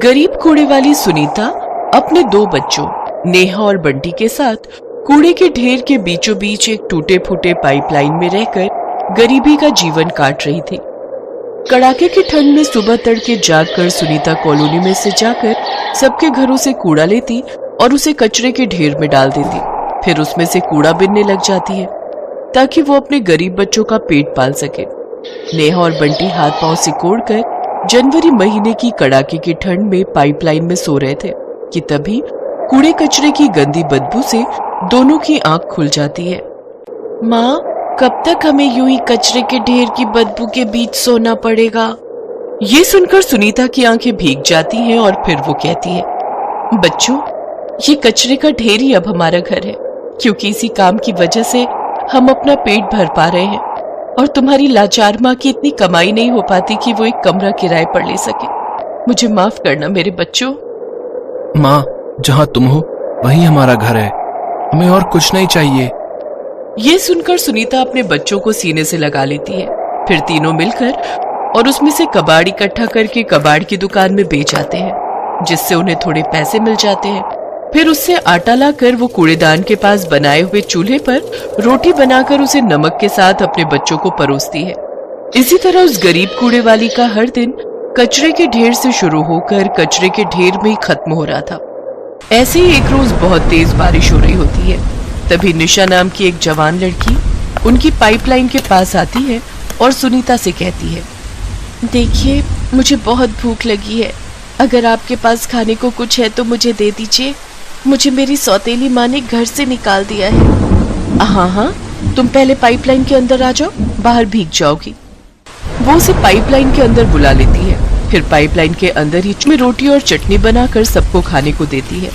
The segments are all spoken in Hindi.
गरीब कूड़े वाली सुनीता अपने दो बच्चों नेहा और बंटी के साथ कूड़े के ढेर के बीचों बीच एक टूटे फूटे पाइपलाइन में रहकर गरीबी का जीवन काट रही थी। कड़ाके की ठंड में सुबह तड़के जागकर सुनीता कॉलोनी में से जाकर सबके घरों से कूड़ा लेती और उसे कचरे के ढेर में डाल देती। फिर उसमें से कूड़ा बिनने लग जाती है ताकि वो अपने गरीब बच्चों का पेट पाल सके। नेहा और बंटी हाथ पांव सिकोड़कर जनवरी महीने की कड़ाके की ठंड में पाइपलाइन में सो रहे थे कि तभी कूड़े कचरे की गंदी बदबू से दोनों की आंख खुल जाती है। माँ, कब तक हमें यूं ही कचरे के ढेर की बदबू के बीच सोना पड़ेगा? ये सुनकर सुनीता की आंखें भीग जाती हैं और फिर वो कहती है, बच्चों, ये कचरे का ढेर ही अब हमारा घर है, क्योंकि इसी काम की वजह से हम अपना पेट भर पा रहे हैं और तुम्हारी लाचार माँ की इतनी कमाई नहीं हो पाती कि वो एक कमरा किराए पर ले सके। मुझे माफ करना मेरे बच्चों। माँ, जहाँ तुम हो वही हमारा घर है, हमें और कुछ नहीं चाहिए। ये सुनकर सुनीता अपने बच्चों को सीने से लगा लेती है। फिर तीनों मिलकर और उसमें से कबाड़ इकट्ठा करके कबाड़ की दुकान में बेच आते हैं, जिससे उन्हें थोड़े पैसे मिल जाते हैं। फिर उससे आटा लाकर वो कूड़ेदान के पास बनाए हुए चूल्हे पर रोटी बनाकर उसे नमक के साथ अपने बच्चों को परोसती है। इसी तरह उस गरीब कूड़े वाली का हर दिन कचरे के ढेर से शुरू होकर कचरे के ढेर में ही खत्म हो रहा था। ऐसे ही एक रोज बहुत तेज बारिश हो रही होती है। तभी निशा नाम की एक जवान लड़की उनकी पाइपलाइन के पास आती है और सुनीता से कहती है, देखिए, मुझे बहुत भूख लगी है, अगर आपके पास खाने को कुछ है तो मुझे दे दीजिए। मुझे मेरी सौतेली माँ ने घर से निकाल दिया है। हाँ, तुम पहले पाइपलाइन के अंदर आ जाओ, बाहर भीग जाओगी। वो उसे पाइपलाइन के अंदर बुला लेती है। फिर पाइपलाइन के अंदर ही में रोटी और चटनी बनाकर सबको खाने को देती है।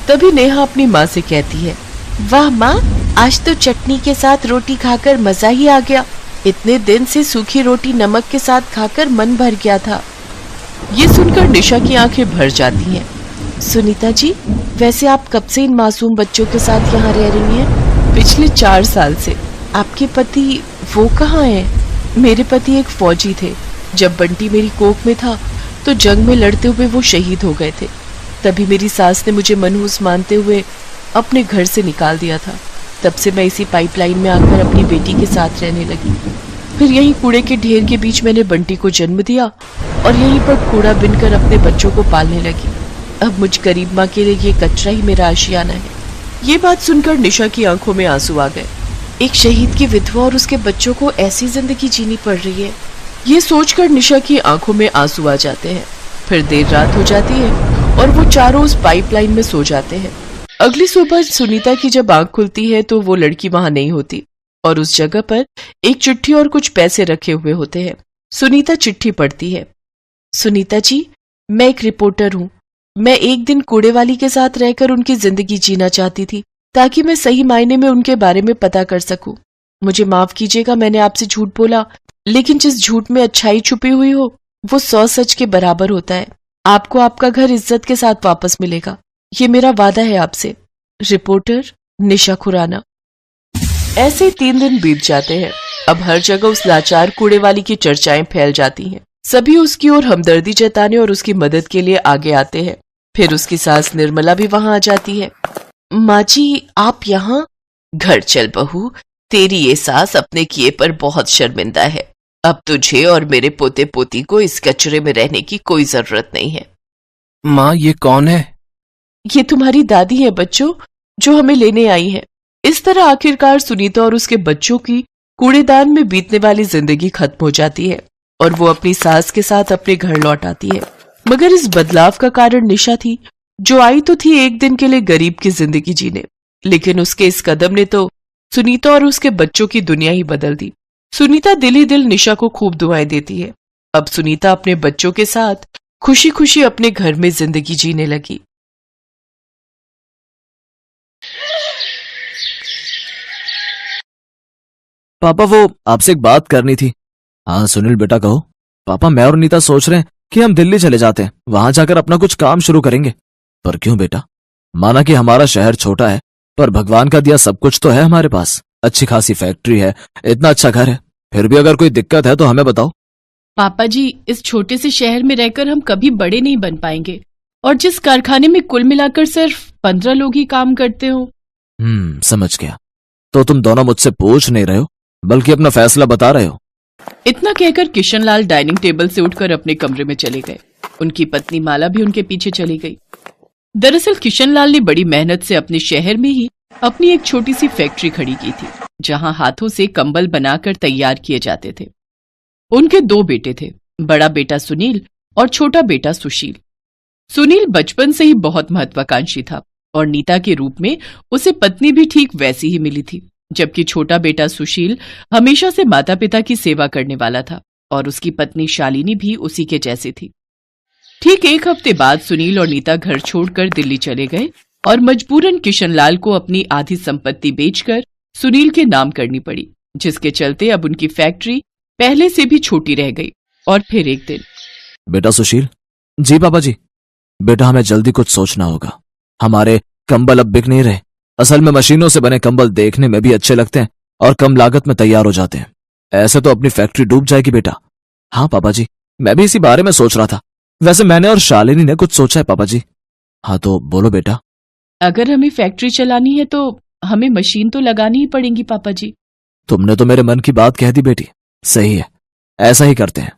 तभी नेहा अपनी माँ से कहती है, वाह माँ, आज तो चटनी के साथ रोटी खाकर मजा ही आ गया। इतने दिन से सूखी रोटी नमक के साथ खाकर मन भर गया था। ये सुनकर निशा की आंखें भर जाती हैं। सुनीता जी, वैसे आप कब से इन मासूम बच्चों के साथ यहाँ रह रही हैं? पिछले 4 साल से। आपके पति वो कहाँ हैं? मेरे पति एक फौजी थे। जब बंटी मेरी कोख में था तो जंग में लड़ते हुए वो शहीद हो गए थे। तभी मेरी सास ने मुझे मनहूस मानते हुए अपने घर से निकाल दिया था। तब से मैं इसी पाइपलाइन में आकर अपनी बेटी के साथ रहने लगी। फिर यहीं कूड़े के ढेर के बीच मैंने बंटी को जन्म दिया और यहीं पर कूड़ा बिनकर अपने बच्चों को पालने लगी। अब मुझ गरीब माँ के लिए ये कचरा ही मेरा आशियाना है। ये बात सुनकर निशा की आंखों में आंसू आ गए। एक शहीद की विधवा और उसके बच्चों को ऐसी जिंदगी जीनी पड़ रही है। ये सोचकर निशा की आंखों में आंसू आ जाते हैं। फिर देर रात हो जाती है और वो चारों उस पाइपलाइन में सो जाते हैं। अगली सुबह सुनीता की जब आंख खुलती है तो वो लड़की वहां नहीं होती और उस जगह पर एक चिट्ठी और कुछ पैसे रखे हुए होते हैं। सुनीता चिट्ठी पढ़ती है, सुनीता जी, मैं एक रिपोर्टर हूँ। मैं एक दिन कूड़े वाली के साथ रहकर उनकी जिंदगी जीना चाहती थी ताकि मैं सही मायने में उनके बारे में पता कर सकूं। मुझे माफ कीजिएगा, मैंने आपसे झूठ बोला, लेकिन जिस झूठ में अच्छाई छुपी हुई हो वो 100 सच के बराबर होता है। आपको आपका घर इज्जत के साथ वापस मिलेगा, ये मेरा वादा है आपसे। रिपोर्टर निशा खुराना। ऐसे 3 दिन बीत जाते हैं। अब हर जगह उस लाचार कूड़े वाली की चर्चाएं फैल जाती हैं। सभी उसकी ओर हमदर्दी जताने और उसकी मदद के लिए आगे आते हैं। फिर उसकी सास निर्मला भी वहां आ जाती है। माँ जी, आप यहाँ? घर चल बहू, तेरी ये सास अपने किए पर बहुत शर्मिंदा है। अब तुझे और मेरे पोते पोती को इस कचरे में रहने की कोई जरूरत नहीं है। माँ, ये कौन है? ये तुम्हारी दादी है बच्चों, जो हमें लेने आई है। इस तरह आखिरकार सुनीता और उसके बच्चों की कूड़ेदान में बीतने वाली जिंदगी खत्म हो जाती है और वो अपनी सास के साथ अपने घर लौट आती है। मगर इस बदलाव का कारण निशा थी, जो आई तो थी एक दिन के लिए गरीब की जिंदगी जीने, लेकिन उसके इस कदम ने तो सुनीता और उसके बच्चों की दुनिया ही बदल दी। सुनीता दिल ही दिल निशा को खूब दुआएं देती है। अब सुनीता अपने बच्चों के साथ खुशी खुशी अपने घर में जिंदगी जीने लगी। पापा, वो आपसे एक बात करनी थी। हाँ सुनील बेटा, कहो। पापा, मैं और नीता सोच रहे हैं कि हम दिल्ली चले जाते हैं, वहां जाकर अपना कुछ काम शुरू करेंगे। पर क्यों बेटा? माना कि हमारा शहर छोटा है, पर भगवान का दिया सब कुछ तो है हमारे पास। अच्छी खासी फैक्ट्री है, इतना अच्छा घर है, फिर भी अगर कोई दिक्कत है तो हमें बताओ। पापा जी, इस छोटे से शहर में रहकर हम कभी बड़े नहीं बन पाएंगे। और जिस कारखाने में कुल मिलाकर सिर्फ 15 लोग ही काम करते हो। समझ गया। तो तुम दोनों मुझसे पूछ नहीं रहे हो बल्कि अपना फैसला बता रहे हो। इतना कहकर किशनलाल डाइनिंग टेबल से उठकर अपने कमरे में चले गए। उनकी पत्नी माला भी उनके पीछे चली गई। दरअसल किशनलाल ने बड़ी मेहनत से अपने शहर में ही अपनी एक छोटी सी फैक्ट्री खड़ी की थी, जहां हाथों से कंबल बनाकर तैयार किए जाते थे। उनके 2 बेटे थे, बड़ा बेटा सुनील और छोटा बेटा सुशील। सुनील बचपन से ही बहुत महत्वाकांक्षी था और नीता के रूप में उसे पत्नी भी ठीक वैसी ही मिली थी, जबकि छोटा बेटा सुशील हमेशा से माता पिता की सेवा करने वाला था और उसकी पत्नी शालिनी भी उसी के जैसी थी। ठीक 1 हफ्ते बाद सुनील और नीता घर छोड़कर दिल्ली चले गए और मजबूरन किशनलाल को अपनी आधी संपत्ति बेचकर सुनील के नाम करनी पड़ी, जिसके चलते अब उनकी फैक्ट्री पहले से भी छोटी रह गई। और फिर एक दिन, बेटा सुशील। जी पापा जी। बेटा हमें जल्दी कुछ सोचना होगा। हमारे कंबल अब बिक नहीं रहे। असल में मशीनों से बने कंबल देखने में भी अच्छे लगते हैं और कम लागत में तैयार हो जाते हैं। ऐसे तो अपनी फैक्ट्री डूब जाएगी बेटा। हाँ पापा जी, मैं भी इसी बारे में सोच रहा था। वैसे मैंने और शालिनी ने कुछ सोचा है पापा जी। हाँ तो बोलो बेटा। अगर हमें फैक्ट्री चलानी है तो हमें मशीन तो लगानी ही पड़ेगी पापा जी। तुमने तो मेरे मन की बात कह दी बेटी। सही है, ऐसा ही करते हैं।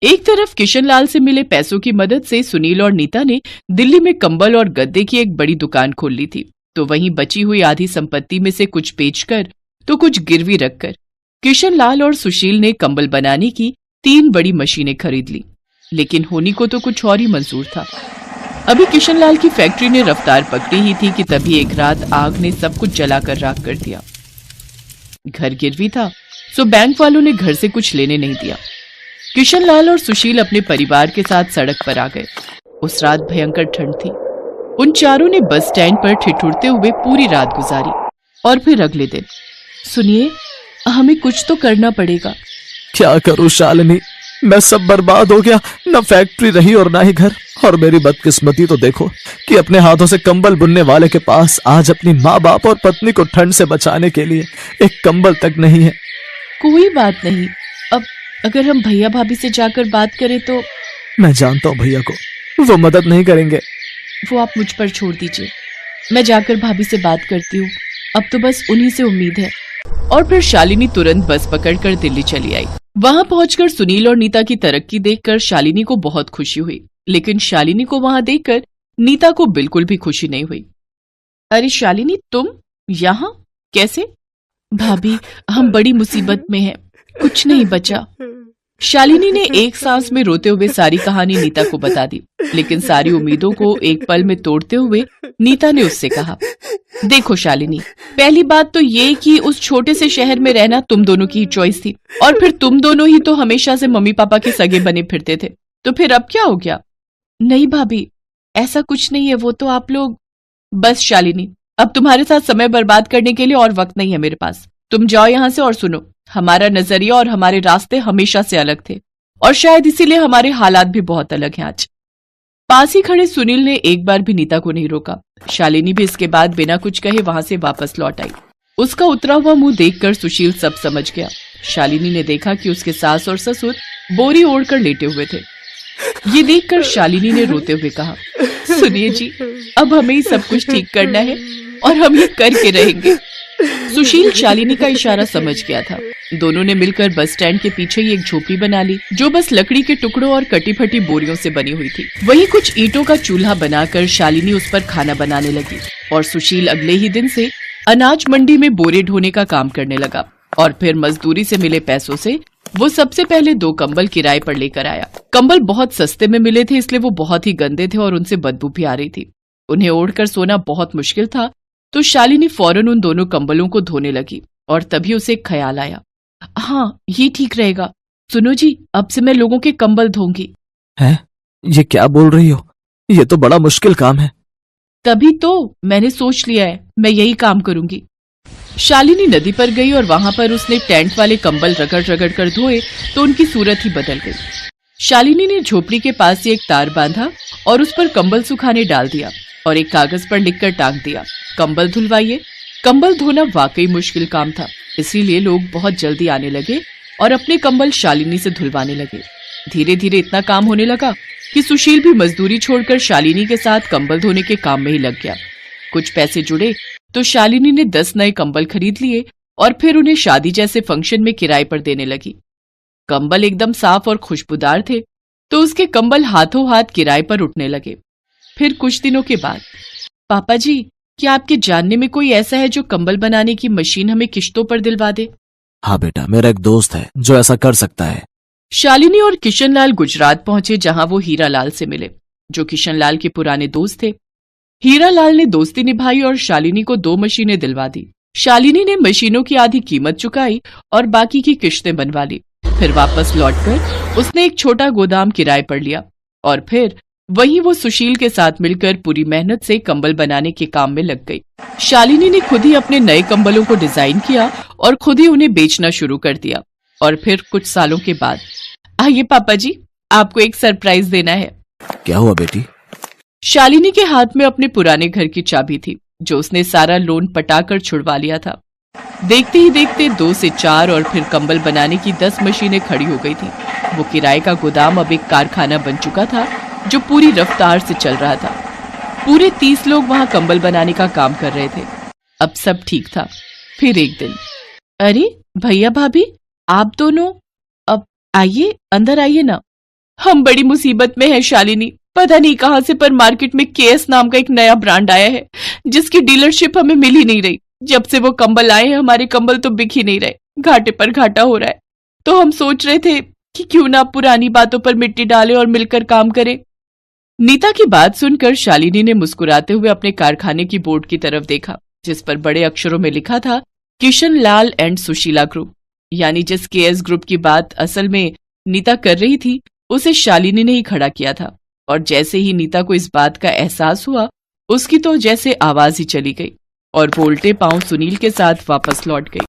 एक तरफ किशनलाल से मिले पैसों की मदद से सुनील और नीता ने दिल्ली में कंबल और गद्दे की एक बड़ी दुकान खोल ली थी। तो वहीं बची हुई आधी संपत्ति में से कुछ बेचकर तो कुछ गिरवी रखकर किशनलाल और सुशील ने कंबल बनाने की 3 बड़ी मशीनें खरीद ली। लेकिन होनी को तो कुछ और ही मंजूर था। अभी किशनलाल की फैक्ट्री ने रफ्तार पकड़ी ही थी कि तभी एक रात आग ने सब कुछ जलाकर राख कर दिया। घर गिरवी था, सो बैंक वालों ने घर से कुछ लेने नहीं दिया। किशनलाल और सुशील अपने परिवार के साथ सड़क पर आ गए। उस रात भयंकर ठंड थी। उन चारों ने बस स्टैंड पर ठिठुरते हुए पूरी रात गुजारी। और फिर अगले दिन, सुनिए, हमें कुछ तो करना पड़ेगा। क्या करूं शालिनी, मैं सब बर्बाद हो गया। न फैक्ट्री रही और ना ही घर। और मेरी बदकिस्मती तो देखो कि अपने हाथों से कंबल बुनने वाले के पास आज अपनी माँ बाप और पत्नी को ठंड से बचाने के लिए एक कंबल तक नहीं है। कोई बात नहीं, अब अगर हम भैया भाभी से जाकर बात करें तो। मैं जानता हूँ भैया को, वो मदद नहीं करेंगे। वो आप मुझ पर छोड़ दीजिए, मैं जाकर भाभी से बात करती हूँ। अब तो बस उन्हीं से उम्मीद है। और फिर शालिनी तुरंत बस पकड़कर दिल्ली चली आई। वहां पहुंचकर सुनील और नीता की तरक्की देखकर शालिनी को बहुत खुशी हुई, लेकिन शालिनी को वहां देखकर नीता को बिल्कुल भी खुशी नहीं हुई। अरे शालिनी, तुम यहाँ कैसे? भाभी, हम बड़ी मुसीबत में हैं, कुछ नहीं बचा। शालिनी ने एक सांस में रोते हुए सारी कहानी नीता को बता दी, लेकिन सारी उम्मीदों को एक पल में तोड़ते हुए नीता ने उससे कहा, देखो शालिनी, पहली बात तो ये कि उस छोटे से शहर में रहना तुम दोनों की ही चॉइस थी, और फिर तुम दोनों ही तो हमेशा से मम्मी पापा के सगे बने फिरते थे, तो फिर अब क्या हो गया? नहीं भाभी, ऐसा कुछ नहीं है, वो तो आप लोग। बस शालिनी, अब तुम्हारे साथ समय बर्बाद करने के लिए और वक्त नहीं है मेरे पास। तुम जाओ यहाँ से और सुनो, हमारा नजरिया और हमारे रास्ते हमेशा से अलग थे और शायद इसीलिए हमारे हालात भी बहुत अलग हैं आज। पास ही खड़े सुनील ने एक बार भी नीता को नहीं रोका। शालिनी भी इसके बाद बिना कुछ कहे वहां से वापस लौट आई। उसका उतरा हुआ मुंह देखकर सुशील सब समझ गया। शालिनी ने देखा कि उसके सास और ससुर बोरी ओढ़कर लेटे हुए थे। ये देखकर शालिनी ने रोते हुए कहा, सुनिए जी, अब हमें ही सब कुछ ठीक करना है और हम ये करके रहेंगे। सुशील शालिनी का इशारा समझ गया था। दोनों ने मिलकर बस स्टैंड के पीछे ही एक झोपड़ी बना ली, जो बस लकड़ी के टुकड़ों और कटी फटी बोरियों से बनी हुई थी। वहीं कुछ ईंटों का चूल्हा बनाकर शालिनी उस पर खाना बनाने लगी और सुशील अगले ही दिन से अनाज मंडी में बोरे ढोने का काम करने लगा। और फिर मजदूरी से मिले पैसों से वो सबसे पहले 2 कंबल किराए पर लेकर आया। कंबल बहुत सस्ते में मिले थे, इसलिए वो बहुत ही गंदे थे और उनसे बदबू भी आ रही थी। उन्हें ओढ़कर सोना बहुत मुश्किल था, तो शालिनी फौरन उन दोनों कंबलों को धोने लगी। और तभी उसे एक ख्याल आया, हाँ ये ठीक रहेगा। सुनो जी, अब से मैं लोगों के कंबल धोऊंगी। हैं? ये क्या बोल रही हो? ये तो बड़ा मुश्किल काम है। तभी तो मैंने सोच लिया है, मैं यही काम करूंगी। शालिनी नदी पर गई और वहां पर उसने टेंट वाले कंबल रगड़ रगड़ कर धोए तो उनकी सूरत ही बदल गई। शालिनी ने झोपड़ी के पास ही एक तार बांधा और उस पर कंबल सुखाने डाल दिया और एक कागज पर लिखकर टांग दिया, कंबल धुलवाइए। कंबल धोना वाकई मुश्किल काम था, इसीलिए लोग बहुत जल्दी आने लगे और अपने कंबल शालिनी से धुलवाने लगे। धीरे धीरे इतना काम होने लगा कि सुशील भी मजदूरी छोड़कर शालिनी के साथ कंबल धोने के काम में ही लग गया। कुछ पैसे जुड़े तो शालिनी ने 10 नए कंबल खरीद लिए और फिर उन्हें शादी जैसे फंक्शन में किराए पर देने लगी। कंबल एकदम साफ और खुशबूदार थे तो उसके कंबल हाथों हाथ किराए पर उठने लगे। फिर कुछ दिनों के बाद, पापा जी, क्या आपके जानने में कोई ऐसा है जो कंबल बनाने की मशीन हमें किश्तों पर दिलवा दे? हाँ बेटा, मेरा एक दोस्त है जो ऐसा कर सकता है। शालिनी और किशनलाल गुजरात पहुंचे, जहां वो हीरालाल से मिले, जो किशनलाल के पुराने दोस्त थे। हीरालाल ने दोस्ती निभाई और शालिनी को 2 मशीनें दिलवा दी। शालिनी ने मशीनों की आधी कीमत चुकाई और बाकी की किश्तें बनवा ली। फिर वापस लौटकर उसने एक छोटा गोदाम किराए पर लिया और फिर वहीं वो सुशील के साथ मिलकर पूरी मेहनत से कंबल बनाने के काम में लग गई। शालिनी ने खुद ही अपने नए कंबलों को डिजाइन किया और खुद ही उन्हें बेचना शुरू कर दिया। और फिर कुछ सालों के बाद, आइए पापा जी, आपको एक सरप्राइज देना है। क्या हुआ बेटी? शालिनी के हाथ में अपने पुराने घर की चाबी थी, जो उसने सारा लोन पटाकर छुड़वा लिया था। देखते ही देखते 2 से 4 और फिर कंबल बनाने की 10 मशीनें खड़ी हो गई थी। वो किराए का गोदाम अब एक कारखाना बन चुका था जो पूरी रफ्तार से चल रहा था। पूरे 30 लोग वहां कंबल बनाने का काम कर रहे थे। अब सब ठीक था। फिर एक दिन, अरे भैया भाभी, आप दोनों अब आइए, अंदर आइए ना। हम बड़ी मुसीबत में हैं शालिनी। पता नहीं कहां से पर मार्केट में केएस नाम का एक नया ब्रांड आया है जिसकी डीलरशिप हमें मिल ही नहीं रही। जब से वो कंबल आए हैं हमारे कंबल तो बिक ही नहीं रहे, घाटे पर घाटा हो रहा है। तो हम सोच रहे थे कि क्यों ना पुरानी बातों पर मिट्टी डालें और मिलकर काम करें। नीता की बात सुनकर शालिनी ने मुस्कुराते हुए अपने कारखाने की बोर्ड की तरफ देखा, जिस पर बड़े अक्षरों में लिखा था किशनलाल एंड सुशीला ग्रुप। यानी जिस केएस ग्रुप की बात असल में नीता कर रही थी उसे शालिनी ने ही खड़ा किया था। और जैसे ही नीता को इस बात का एहसास हुआ, उसकी तो जैसे आवाज ही चली गई और वो उल्टे पांव सुनील के साथ वापस लौट गई।